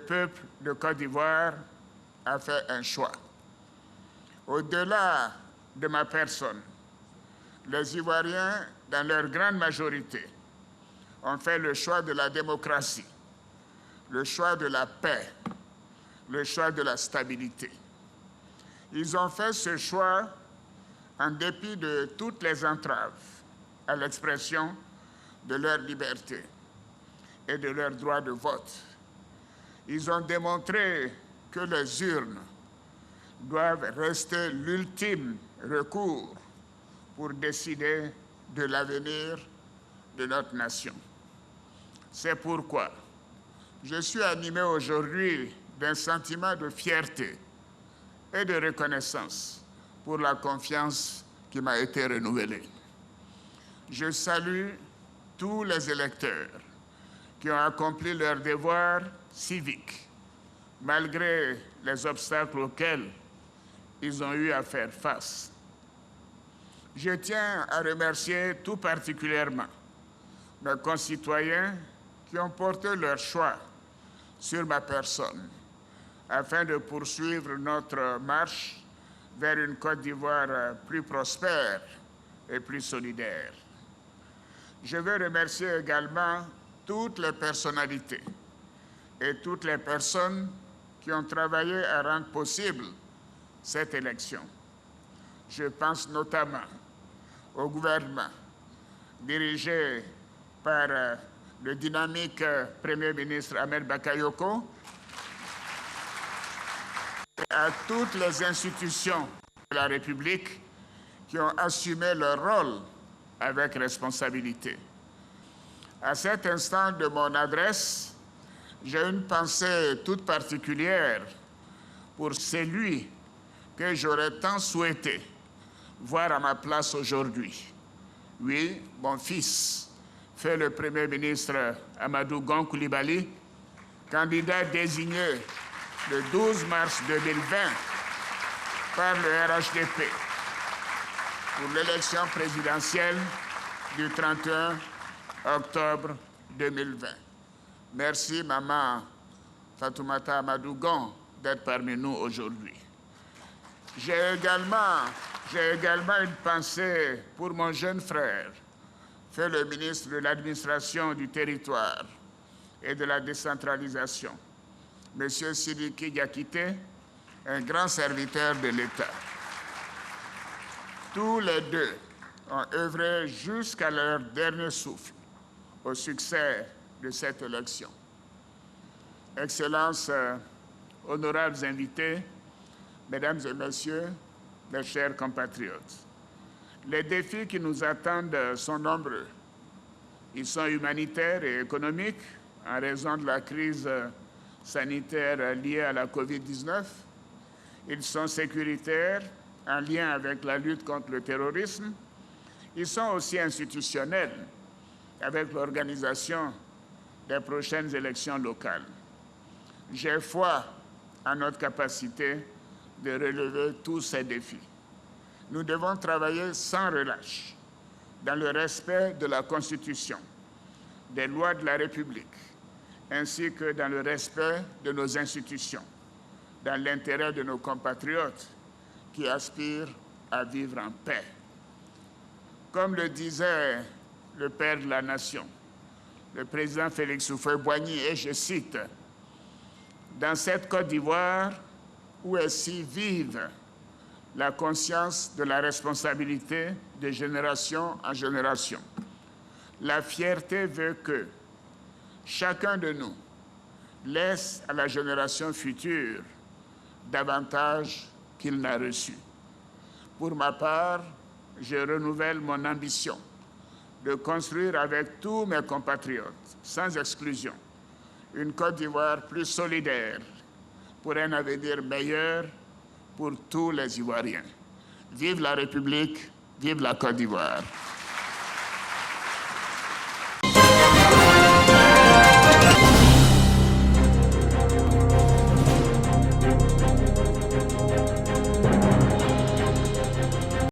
peuple de Côte d'Ivoire a fait un choix. Au-delà de ma personne, les Ivoiriens, dans leur grande majorité, ont fait le choix de la démocratie, le choix de la paix, le choix de la stabilité. Ils ont fait ce choix en dépit de toutes les entraves à l'expression de leur liberté et de leur droit de vote. Ils ont démontré que les urnes doivent rester l'ultime recours pour décider de l'avenir de notre nation. C'est pourquoi je suis animé aujourd'hui d'un sentiment de fierté et de reconnaissance pour la confiance qui m'a été renouvelée. Je salue tous les électeurs qui ont accompli leur devoir civique, malgré les obstacles auxquels ils ont eu à faire face. Je tiens à remercier tout particulièrement mes concitoyens qui ont porté leur choix sur ma personne afin de poursuivre notre marche vers une Côte d'Ivoire plus prospère et plus solidaire. Je veux remercier également toutes les personnalités et toutes les personnes qui ont travaillé à rendre possible cette élection. Je pense notamment au gouvernement dirigé par le dynamique Premier ministre Ahmed Bakayoko et à toutes les institutions de la République qui ont assumé leur rôle avec responsabilité. À cet instant de mon adresse, j'ai une pensée toute particulière pour celui que j'aurais tant souhaité voir à ma place aujourd'hui. Oui, mon fils, fait le Premier ministre Amadou Gon Coulibaly, candidat désigné le 12 mars 2020 par le RHDP pour l'élection présidentielle du 31 octobre 2020. Merci, maman Fatoumata Amadou Gon, d'être parmi nous aujourd'hui. J'ai également une pensée pour mon jeune frère, fait le ministre de l'Administration du Territoire et de la Décentralisation, M. Sidiki Diakité, un grand serviteur de l'État. Tous les deux ont œuvré jusqu'à leur dernier souffle au succès de cette élection. Excellences, honorables invités, Mesdames et Messieurs, mes chers compatriotes, les défis qui nous attendent sont nombreux. Ils sont humanitaires et économiques en raison de la crise sanitaire liée à la COVID-19. Ils sont sécuritaires en lien avec la lutte contre le terrorisme. Ils sont aussi institutionnels avec l'organisation des prochaines élections locales. J'ai foi en notre capacité de relever tous ces défis. Nous devons travailler sans relâche dans le respect de la Constitution, des lois de la République, ainsi que dans le respect de nos institutions, dans l'intérêt de nos compatriotes qui aspirent à vivre en paix. Comme le disait le père de la nation, le président Félix Houphouët-Boigny, et je cite, « Dans cette Côte d'Ivoire où est si vive la conscience de la responsabilité de génération en génération, la fierté veut que chacun de nous laisse à la génération future davantage qu'il n'a reçu. Pour ma part, je renouvelle mon ambition de construire avec tous mes compatriotes, sans exclusion, une Côte d'Ivoire plus solidaire pour un avenir meilleur pour tous les Ivoiriens. Vive la République, vive la Côte d'Ivoire.